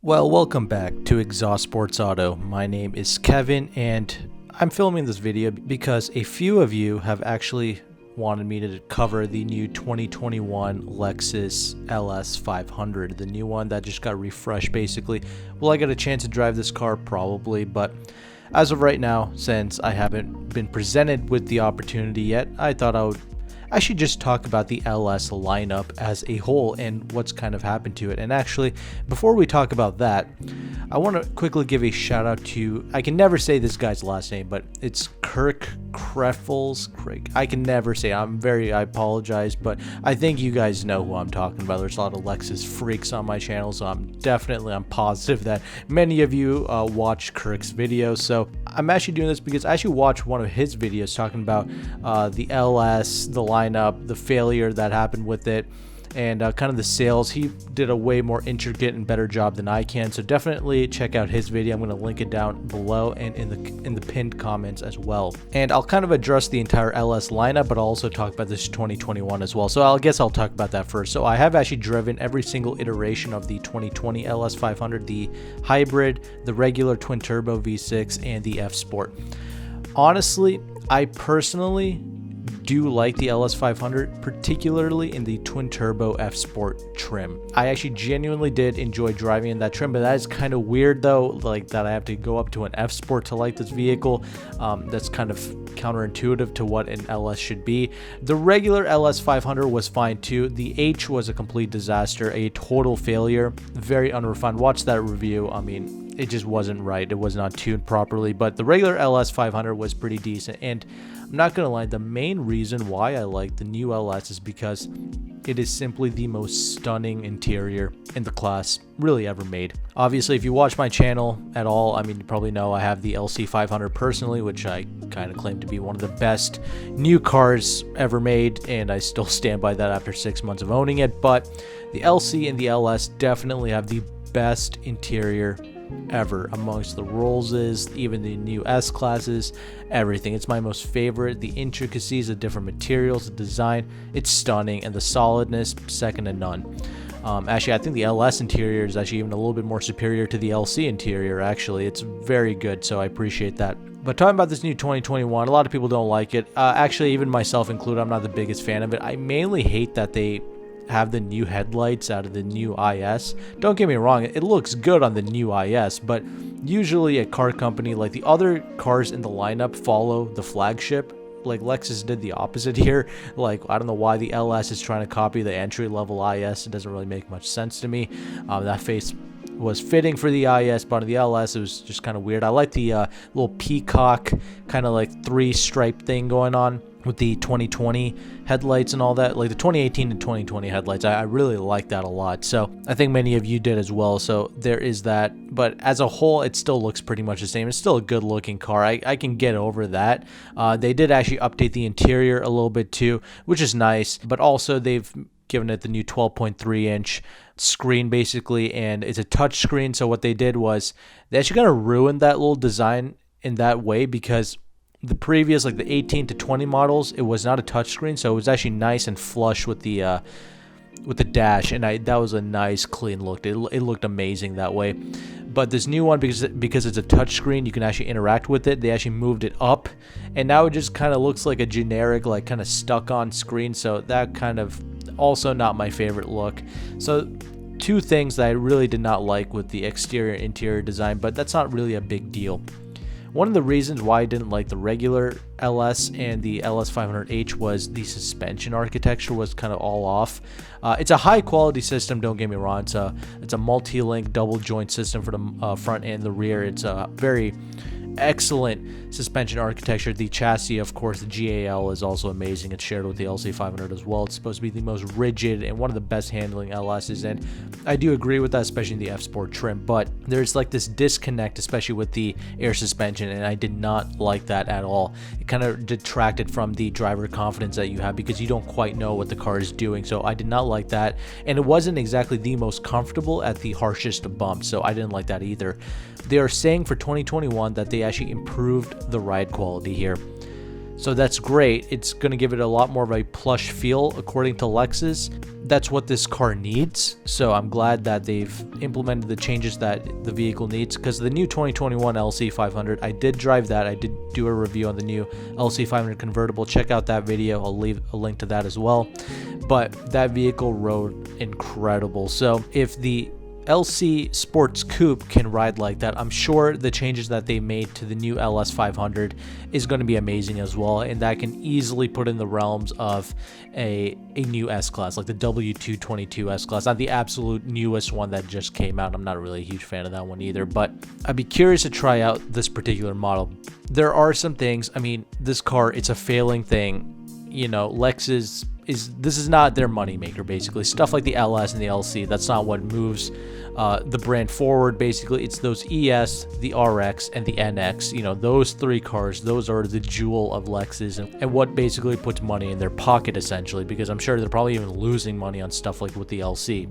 Well, welcome back to Exhaust Sports Auto. My name is Kevin, and I'm filming this video because a few of you have actually wanted me to cover the new 2021 Lexus LS 500, the new one that just got refreshed basically. Will I get a chance to drive this car? Probably, but as of right now, since I haven't been presented with the opportunity yet, I thought I should just talk about the LS lineup as a whole and what's kind of happened to it. And actually, before we talk about that, I want to quickly give a shout out to, I can never say this guy's last name, but it's Kirk Kreffels. I can never say, I apologize, but I think you guys know who I'm talking about. There's a lot of Lexus freaks on my channel, so I'm positive that many of you watch Kirk's videos. So I'm actually doing this because I actually watched one of his videos talking about the LS, the lineup, the failure that happened with it, and kind of the sales. He did a way more intricate and better job than I can, so definitely check out his video. I'm going to link it down below and in the pinned comments as well. And I'll kind of address the entire LS lineup, but I'll also talk about this 2021 as well. So I guess I'll talk about that first. So I have actually driven every single iteration of the 2020 LS 500, the hybrid, the regular twin turbo V6, and the F Sport. Honestly, I personally do like the LS 500, particularly in the twin turbo F Sport trim. I actually genuinely did enjoy driving in that trim, but that is kind of weird though, like that I have to go up to an F Sport to like this vehicle. That's kind of counterintuitive to what an LS should be. The regular LS 500 was fine too. The H was a complete disaster, a total failure, very unrefined. Watch that review. I mean, it just wasn't right. It was not tuned properly, but the regular LS 500 was pretty decent. And I'm not gonna lie, the main reason why I like the new LS is because it is simply the most stunning interior in the class really ever made. Obviously, if you watch my channel at all, I mean, you probably know I have the LC 500 personally, which I kind of claim to be one of the best new cars ever made, and I still stand by that after 6 months of owning it. But the LC and the LS definitely have the best interior ever amongst the Rollses, even the new S classes, everything. It's my most favorite. The intricacies, the different materials, the design, it's stunning, and the solidness, second to none. Actually, I think the LS interior is actually even a little bit more superior to the LC interior. Actually, it's very good, so I appreciate that. But talking about this new 2021, a lot of people don't like it. Actually, even myself included, I'm not the biggest fan of it. I mainly hate that they have the new headlights out of the new IS. Don't get me wrong, it looks good on the new IS, but usually a car company, like the other cars in the lineup, follow the flagship. Like Lexus did the opposite here. Like, I don't know why the LS is trying to copy the entry-level IS. It doesn't really make much sense to me. That face was fitting for the IS, but on the LS it was just kind of weird. I like the little peacock kind of like three-stripe thing going on with the 2020 headlights and all that, like the 2018 and 2020 headlights. I really like that a lot, so I think many of you did as well, so there is that. But as a whole, it still looks pretty much the same. It's still a good looking car. I can get over that. They did actually update the interior a little bit too, which is nice, but also they've given it the new 12.3 inch screen basically, and it's a touch screen. So what they did was they actually kind of ruined that little design in that way, because the previous, like the 18 to 20 models, it was not a touchscreen, so it was actually nice and flush with the dash, and that was a nice clean look. It looked amazing that way. But this new one, because it's a touchscreen, you can actually interact with it. They actually moved it up, and now it just kind of looks like a generic, like kind of stuck on screen. So that kind of also not my favorite look. So two things that I really did not like with the exterior interior design, but that's not really a big deal. One of the reasons why I didn't like the regular LS and the LS 500H was the suspension architecture was kind of all off. It's a high quality system, don't get me wrong. It's a multi-link double joint system for the front and the rear. It's a very excellent suspension architecture. The chassis, of course, the GAL is also amazing. It's shared with the LC 500 as well. It's supposed to be the most rigid and one of the best handling LSs, and I do agree with that, especially in the F Sport trim. But there's like this disconnect, especially with the air suspension, and I did not like that at all. It kind of detracted from the driver confidence that you have, because you don't quite know what the car is doing. So I did not like that, and it wasn't exactly the most comfortable at the harshest of bumps, so I didn't like that either. They are saying for 2021 that they actually improved the ride quality here. So that's great. It's going to give it a lot more of a plush feel, according to Lexus. that's what this car needs. So I'm glad that they've implemented the changes that the vehicle needs, because the new 2021 LC500, I did drive that. I did do a review on the new LC500 convertible. Check out that video. I'll leave a link to that as well. But that vehicle rode incredible. So if the LC Sports Coupe can ride like that, I'm sure the changes that they made to the new LS 500 is going to be amazing as well, and that can easily put in the realms of a new S-Class, like the W222 S-Class, not the absolute newest one that just came out. I'm not really a huge fan of that one either, but I'd be curious to try out this particular model. There are some things, I mean, this car, it's a failing thing. You know, Lexus this is not their moneymaker, basically. Stuff like the LS and the LC, that's not what moves the brand forward. Basically, it's those ES, the RX, and the NX. You know, those three cars, those are the jewel of Lexus, and what basically puts money in their pocket, essentially, because I'm sure they're probably even losing money on stuff like with the LC.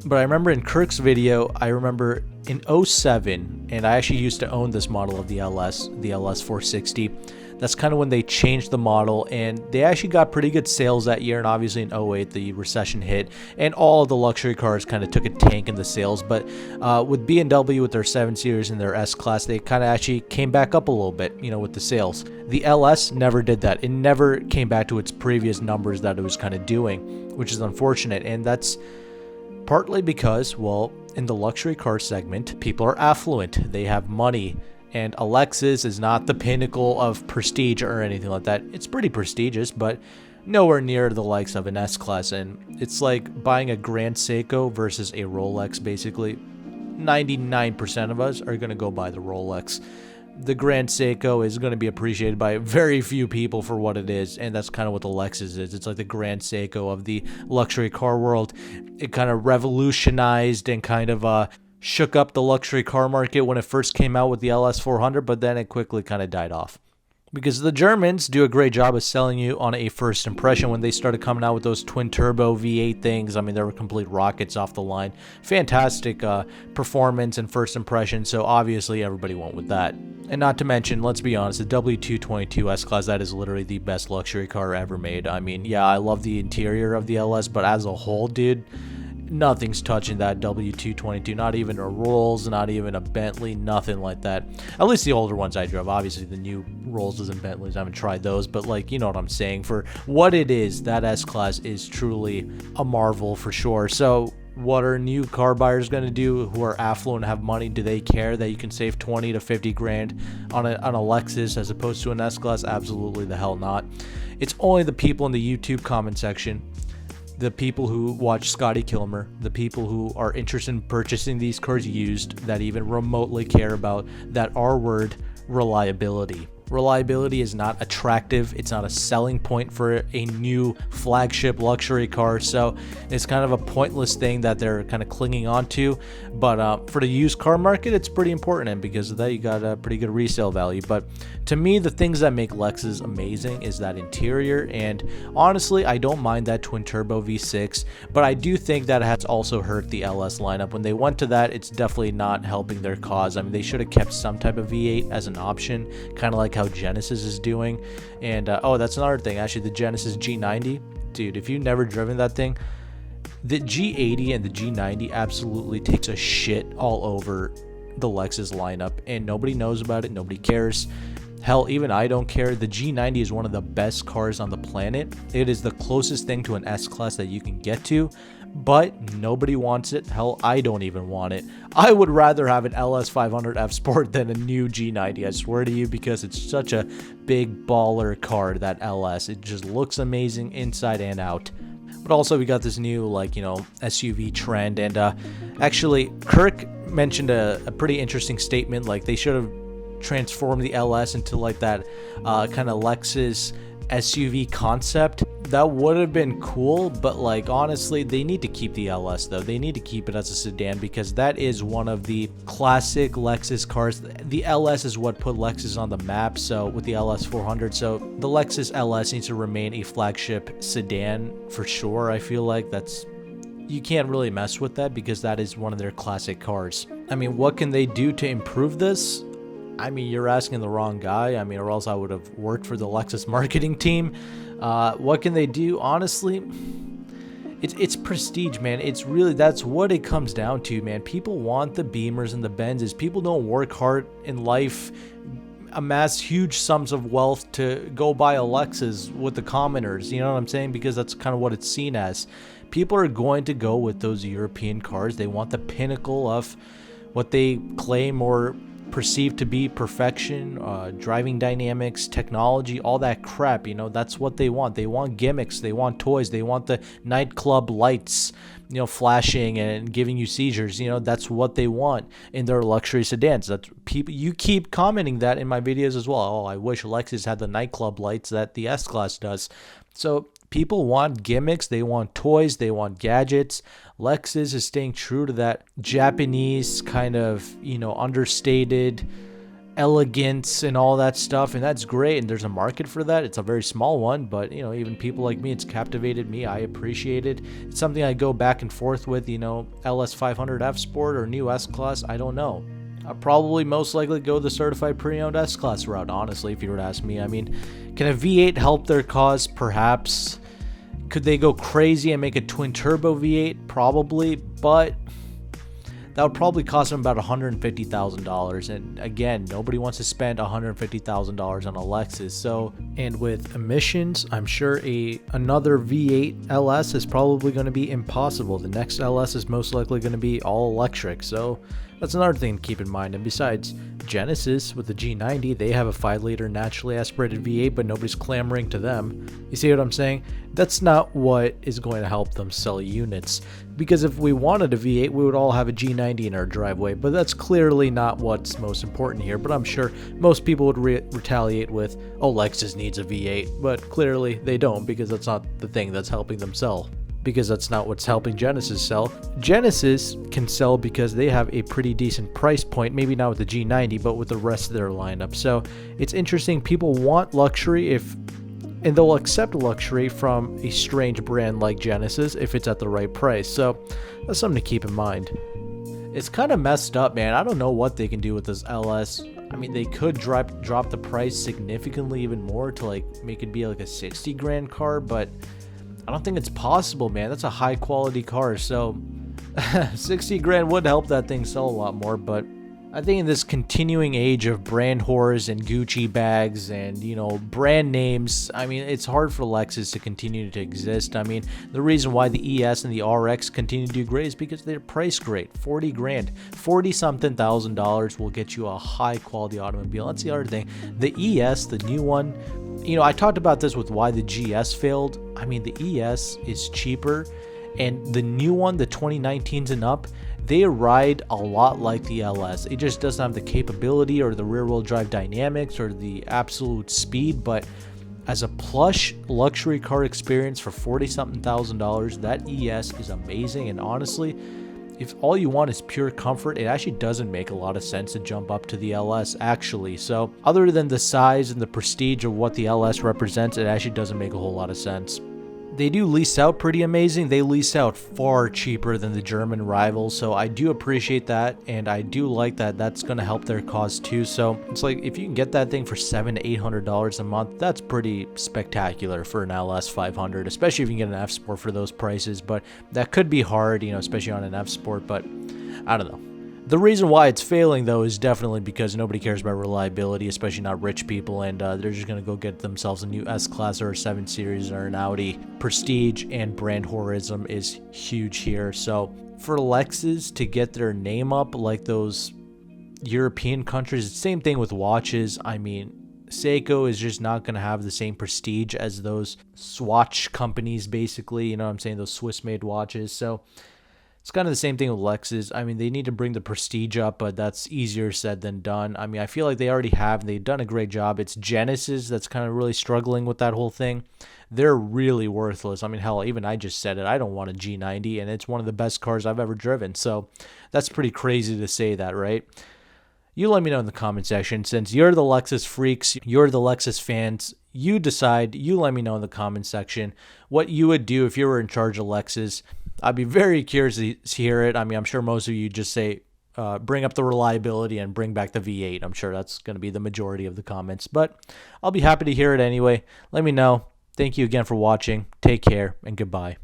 But I remember in Kirk's video, I remember in 07, and I actually used to own this model of the LS 460. That's kind of when they changed the model, and they actually got pretty good sales that year. And obviously in 08, the recession hit, and all of the luxury cars kind of took a tank in the sales. But with BMW, with their 7 Series and their S-Class, they kind of actually came back up a little bit, you know, with the sales. The LS never did that. It never came back to its previous numbers that it was kind of doing, which is unfortunate. And that's partly because, well, in the luxury car segment, people are affluent. They have money. And a Lexus is not the pinnacle of prestige or anything like that. It's pretty prestigious, but nowhere near the likes of an S-Class. And it's like buying a Grand Seiko versus a Rolex, basically. 99% of us are going to go buy the Rolex. The Grand Seiko is going to be appreciated by very few people for what it is, and that's kind of what the Lexus is. It's like the Grand Seiko of the luxury car world. It kind of revolutionized and kind of shook up the luxury car market when it first came out with the LS 400, but then it quickly kind of died off. Because the Germans do a great job of selling you on a first impression. When they started coming out with those twin-turbo V8 things, I mean, they were complete rockets off the line. Fantastic performance and first impression, so obviously everybody went with that. And not to mention, let's be honest, the W222 S-Class, that is literally the best luxury car ever made. I mean, yeah, I love the interior of the LS, but as a whole, dude, nothing's touching that W222, not even a Rolls, not even a Bentley, nothing like that. At least the older ones I drove. Obviously, the new Rollses and Bentleys, I haven't tried those, but like, you know what I'm saying. For what it is, that S-Class is truly a marvel for sure. So what are new car buyers going to do who are affluent and have money? Do they care that you can save 20 to 50 grand on a Lexus as opposed to an S-Class? Absolutely the hell not. It's only the people in the YouTube comment section, the people who watch Scotty Kilmer, the people who are interested in purchasing these cars used, that even remotely care about that R word, reliability. Reliability is not attractive. It's not a selling point for a new flagship luxury car. So it's kind of a pointless thing that they're kind of clinging on to. But for the used car market, it's pretty important. And because of that, you got a pretty good resale value. But to me, the things that make Lexus amazing is that interior. And honestly, I don't mind that twin turbo V6. But I do think that has also hurt the LS lineup. When they went to that, it's definitely not helping their cause. I mean, they should have kept some type of V8 as an option, kind of like how Genesis is doing. And oh, that's another thing, actually, the Genesis G90, dude, if you've never driven that thing, the G80 and the G90 absolutely takes a shit all over the Lexus lineup, and nobody knows about it, nobody cares. Hell, even I don't care. The G90 is one of the best cars on the planet. It is the closest thing to an S-Class that you can get to, but nobody wants it. Hell, I don't even want it. I would rather have an LS 500 F Sport than a new G90, I swear to you, because it's such a big baller car, that LS. It just looks amazing inside and out. But also, we got this new, like, you know, SUV trend, and actually, Kirk mentioned a pretty interesting statement. Like, they should have transformed the LS into like that kind of Lexus SUV concept. That would have been cool, but like, honestly, they need to keep the LS though. They need to keep it as a sedan, because that is one of the classic Lexus cars. The LS is what put Lexus on the map, so with the LS 400. So the Lexus LS needs to remain a flagship sedan for sure. I feel like you can't really mess with that, because that is one of their classic cars. I mean, what can they do to improve this? I mean, you're asking the wrong guy. I mean, or else I would have worked for the Lexus marketing team. What can they do? Honestly, It's prestige, man. It's really, that's what it comes down to, man. People want the Beamers and the Benzes. People don't work hard in life, amass huge sums of wealth to go buy a Lexus with the commoners. You know what I'm saying? Because that's kind of what it's seen as. People are going to go with those European cars. They want the pinnacle of what they claim or perceived to be perfection, driving dynamics, technology, all that crap. You know, that's what they want. They want gimmicks, they want toys, they want the nightclub lights, you know, flashing and giving you seizures. You know, that's what they want in their luxury sedans. That's people, you keep commenting that in my videos as well. Oh, I wish Lexus had the nightclub lights that the S-Class does. So people want gimmicks, they want toys, they want gadgets. Lexus is staying true to that Japanese kind of, you know, understated elegance and all that stuff, and that's great, and there's a market for that. It's a very small one, but, you know, even people like me, it's captivated me. I appreciate it. It's something I go back and forth with, you know, LS 500 F Sport or new S-Class, I don't know. I'll probably most likely go the certified pre-owned S-Class route, honestly, if you were to ask me. I mean, can a V8 help their cause? Perhaps. Could they go crazy and make a twin-turbo V8? Probably, but that would probably cost them about $150,000. And again, nobody wants to spend $150,000 on a Lexus. So, and with emissions, I'm sure another V8 LS is probably going to be impossible. The next LS is most likely going to be all electric. So that's another thing to keep in mind. And besides, Genesis with the G90, they have a 5-liter naturally aspirated V8, but nobody's clamoring to them. You see what I'm saying? That's not what is going to help them sell units. Because if we wanted a V8, we would all have a G90 in our driveway, but that's clearly not what's most important here. But I'm sure most people would retaliate with, oh, Lexus needs a V8, but clearly they don't, because that's not the thing that's helping them sell. Because that's not what's helping Genesis sell. Genesis can sell because they have a pretty decent price point, maybe not with the G90, but with the rest of their lineup. So it's interesting. People want luxury, and they'll accept luxury from a strange brand like Genesis if it's at the right price. So that's something to keep in mind. It's kind of messed up, man. I don't know what they can do with this LS. I mean, they could drop the price significantly even more to like make it be like a 60 grand car, but I don't think it's possible, man. That's a high quality car, so 60 grand would help that thing sell a lot more. But I think in this continuing age of brand whores and Gucci bags and, you know, brand names, I mean, it's hard for Lexus to continue to exist. I mean, the reason why the ES and the RX continue to do great is because they're priced great. 40 grand, 40 something thousand dollars will get you a high quality automobile. That's the other thing. The ES, the new one, you know, I talked about this with why the GS failed. I mean, the ES is cheaper, and the new one, the 2019s and up, they ride a lot like the LS. It just doesn't have the capability or the rear-wheel drive dynamics or the absolute speed, but as a plush luxury car experience for 40-something thousand dollars, that ES is amazing. And honestly, if all you want is pure comfort, it actually doesn't make a lot of sense to jump up to the LS, actually. So other than the size and the prestige of what the LS represents, it actually doesn't make a whole lot of sense. They do lease out pretty amazing. They lease out far cheaper than the German rivals, so I do appreciate that, and I do like that. That's going to help their cause too. So it's like, if you can get that thing for $700 to $800 a month, that's pretty spectacular for an LS 500, especially if you can get an F Sport for those prices. But that could be hard, you know, especially on an F Sport, but I don't know. The reason why it's failing, though, is definitely because nobody cares about reliability, especially not rich people, and they're just going to go get themselves a new S-Class or a 7 Series or an Audi. Prestige and brand whorism is huge here. So for Lexus to get their name up like those European countries, it's the same thing with watches. I mean, Seiko is just not going to have the same prestige as those Swatch companies, basically. You know what I'm saying? Those Swiss-made watches. So it's kind of the same thing with Lexus. I mean, they need to bring the prestige up, but that's easier said than done. I mean, I feel like they already have, and they've done a great job. It's Genesis that's kind of really struggling with that whole thing. They're really worthless. I mean, hell, even I just said it. I don't want a G90, and it's one of the best cars I've ever driven. So that's pretty crazy to say that, right? You let me know in the comment section. Since you're the Lexus freaks, you're the Lexus fans, you decide. You let me know in the comment section what you would do if you were in charge of Lexus. I'd be very curious to hear it. I mean, I'm sure most of you just say, bring up the reliability and bring back the V8. I'm sure that's going to be the majority of the comments, but I'll be happy to hear it anyway. Let me know. Thank you again for watching. Take care and goodbye.